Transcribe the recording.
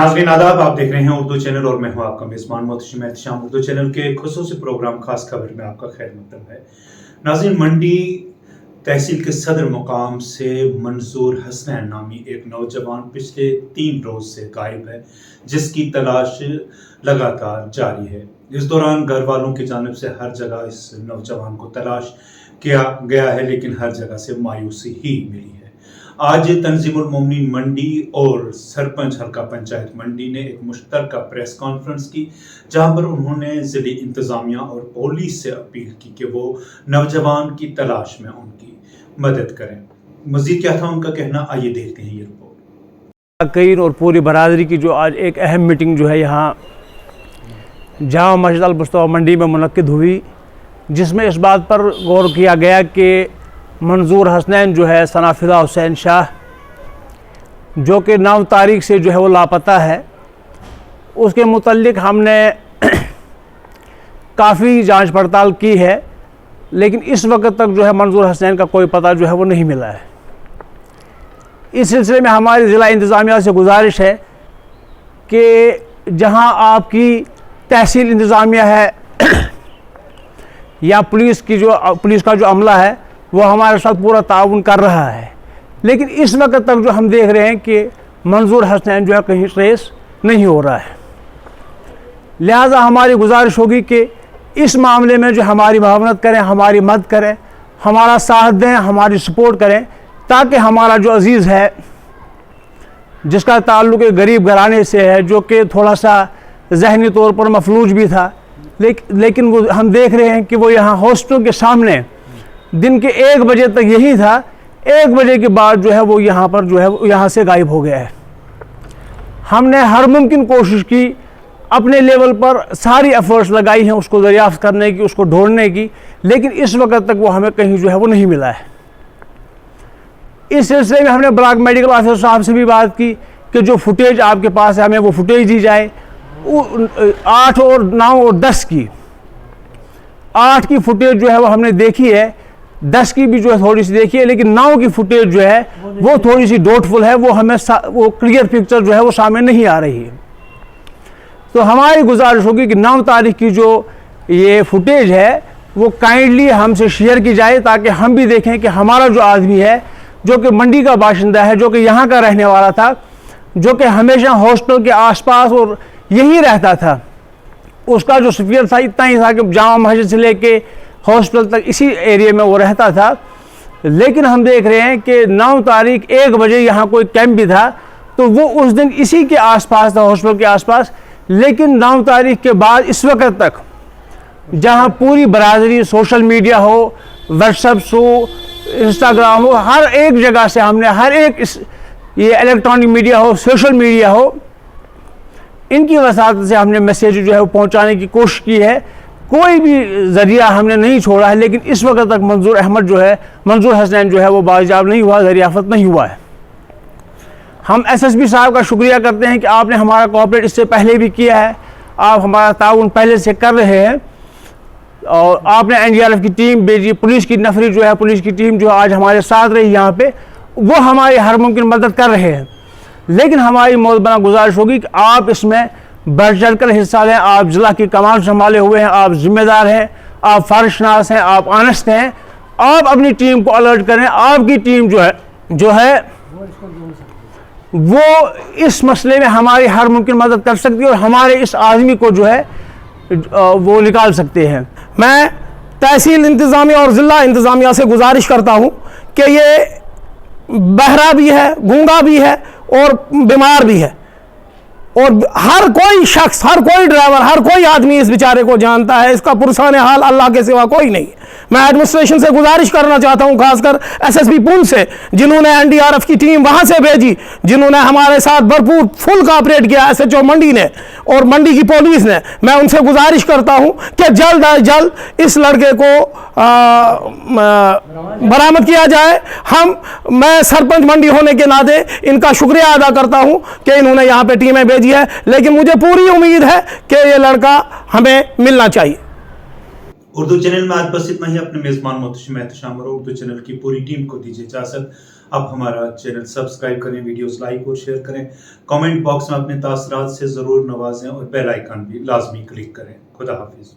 नाज़रीन आदाब, आप देख रहे हैं उर्दू चैनल और मैं हूं आपका मेज़बान मोहतशिम एहतशाम। उर्दू चैनल के खुसूसी प्रोग्राम खास खबर में आपका खैर मकदम है। नाज़रीन, मंडी तहसील के सदर मुकाम से मंजूर हसनैन नामी एक नौजवान पिछले 3 रोज से गायब है, जिसकी तलाश लगातार जारी है। इस दौरान घर वालों की जानिब से हर जगह इस नौजवान को तलाश किया गया है, लेकिन हर जगह से मायूसी ही मिली है। आज तंजीमुल मोमिनीन मंडी और सरपंच हल्का पंचायत मंडी ने एक मुश्तरका प्रेस कॉन्फ्रेंस की, जहां पर उन्होंने जिले इंतजामिया और पुलिस से अपील की कि वो नौजवान की तलाश में उनकी मदद करें। मजीद क्या था उनका कहना, आइए देखते हैं ये रिपोर्ट। कईर और पूरी बरादरी की जो आज एक अहम मीटिंग जो है यहाँ जामा मस्जिद अल मुस्तफा मंडी में मुनक्किद हुई, जिसमें इस बात पर गौर किया गया कि मंजूर हसनैन जो है सनाफिदा हुसैन शाह, जो कि 9 तारीख से जो है वो लापता है, उसके मुतल्लिक हमने काफ़ी जांच पड़ताल की है, लेकिन इस वक्त तक जो है मंजूर हसनैन का कोई पता जो है वो नहीं मिला है। इस सिलसिले में हमारी ज़िला इंतज़ामिया से गुजारिश है कि जहां आपकी तहसील इंतज़ामिया है या पुलिस का जो अमला है वो हमारे साथ पूरा ताउन कर रहा है, लेकिन इस वक्त तक जो हम देख रहे हैं कि मंजूर हसनैन जो है कहीं ट्रेस नहीं हो रहा है। लिहाजा हमारी गुजारिश होगी कि इस मामले में जो हमारी मुआवनत करें, हमारी मदद करें, हमारा साथ दें, हमारी सपोर्ट करें, ताकि हमारा जो अजीज़ है, जिसका ताल्लुक़ गरीब घराने से है, जो कि थोड़ा सा जहनी तौर पर मफलूज भी था, लेकिन वो हम देख रहे हैं कि वो यहाँ हॉस्टल के सामने दिन के 1 बजे तक यही था। 1 बजे के बाद जो है वो यहाँ पर जो है यहाँ से गायब हो गया है। हमने हर मुमकिन कोशिश की, अपने लेवल पर सारी एफर्ट्स लगाई हैं उसको दरियाफ्त करने की, उसको ढूंढने की, लेकिन इस वक्त तक वो हमें कहीं जो है वो नहीं मिला है। इस सिलसिले में हमने ब्लॉक मेडिकल ऑफिसर साहब से भी बात की कि जो फुटेज आपके पास है हमें वो फुटेज दी जाए। 8 और 9 और 10 की 8 की फुटेज जो है वो हमने देखी है, 10 की भी जो है थोड़ी सी देखी है, लेकिन 9 की फुटेज जो है वो थोड़ी सी डाउटफुल है, वो हमें वो क्लियर पिक्चर जो है वो सामने नहीं आ रही है। तो हमारी गुजारिश होगी कि 9 तारीख की जो ये फुटेज है वो काइंडली हमसे शेयर की जाए, ताकि हम भी देखें कि हमारा जो आदमी है, जो कि मंडी का बाशिंदा है, जो कि यहाँ का रहने वाला था, जो कि हमेशा हॉस्टल के आसपास और यही रहता था, उसका जो सफियर था इतना ही था कि जामा मस्जिद से लेके हॉस्टल तक इसी एरिया में वो रहता था। लेकिन हम देख रहे हैं कि 9 तारीख 1 बजे यहाँ कोई कैंप भी था, तो वो उस दिन इसी के आसपास था, हॉस्टल के आसपास। लेकिन 9 तारीख के बाद इस वक्त तक जहाँ पूरी बरादरी, सोशल मीडिया हो, व्हाट्सएप हो, इंस्टाग्राम हो, हर एक जगह से हमने हर एक ये इलेक्ट्रॉनिक मीडिया हो, सोशल मीडिया हो, इनकी वसात से हमने मैसेज जो है वो पहुँचाने की कोशिश की है। कोई भी ज़रिया हमने नहीं छोड़ा है, लेकिन इस वक्त तक मंजूर हसनैन जो है वो बाजियाब नहीं हुआ, दरियाफ़त नहीं हुआ है। हम एसएसपी साहब का शुक्रिया करते हैं कि आपने हमारा कोऑपरेट इससे पहले भी किया है, आप हमारा ताउन पहले से कर रहे हैं, और आपने एनडीआरएफ की टीम भेजी, पुलिस की नफरी जो है, पुलिस की टीम जो आज हमारे साथ रही यहाँ पे, वो हमारी हर मुमकिन मदद कर रहे हैं। लेकिन हमारी मोहब्बत गुजारिश होगी कि आप इसमें बढ़ चढ़ कर हिस्सा लें। आप ज़िला की कमान संभाले हुए हैं, आप जिम्मेदार हैं, आप फारिशनास हैं, आप ऑनेस्ट हैं, आप अपनी टीम को अलर्ट करें। आपकी टीम जो है वो इस मसले में हमारी हर मुमकिन मदद कर सकती है और हमारे इस आदमी को जो है वो निकाल सकते हैं। मैं तहसील इंतज़ामिया और ज़िला इंतज़ामिया से गुजारिश करता हूँ कि ये बहरा भी है, गूंगा भी है और बीमार भी है, और हर कोई शख्स, हर कोई ड्राइवर, हर कोई आदमी इस बेचारे को जानता है। इसका पुरसाने हाल अल्लाह के सिवा कोई नहीं। मैं एडमिनिस्ट्रेशन से गुजारिश करना चाहता हूं, खासकर एसएसपी पुंछ से, जिन्होंने एनडीआरएफ की टीम वहां से भेजी, जिन्होंने हमारे साथ भरपूर फुल कोऑपरेट किया, एसएचओ मंडी ने और मंडी की पुलिस ने। मैं उनसे गुजारिश करता हूं कि जल्द अज जल्द इस लड़के को बरामद किया जाए। मैं सरपंच मंडी होने के नाते इनका शुक्रिया अदा करता हूं कि इन्होंने यहाँ पे टीमें भेजी है, लेकिन मुझे पूरी उम्मीद है कि ये लड़का हमें मिलना चाहिए। उर्दू चैनल में आज बस इतना ही। अपने मेज़बान मोहतशिम एहतशाम और उर्दू चैनल की पूरी टीम को दीजिए इजाज़त। आप हमारा चैनल सब्सक्राइब करें, वीडियोस लाइक और शेयर करें, कमेंट बॉक्स में अपने तासरात से ज़रूर नवाजें और बेल आइकन भी लाजमी क्लिक करें। खुदा हाफिज़।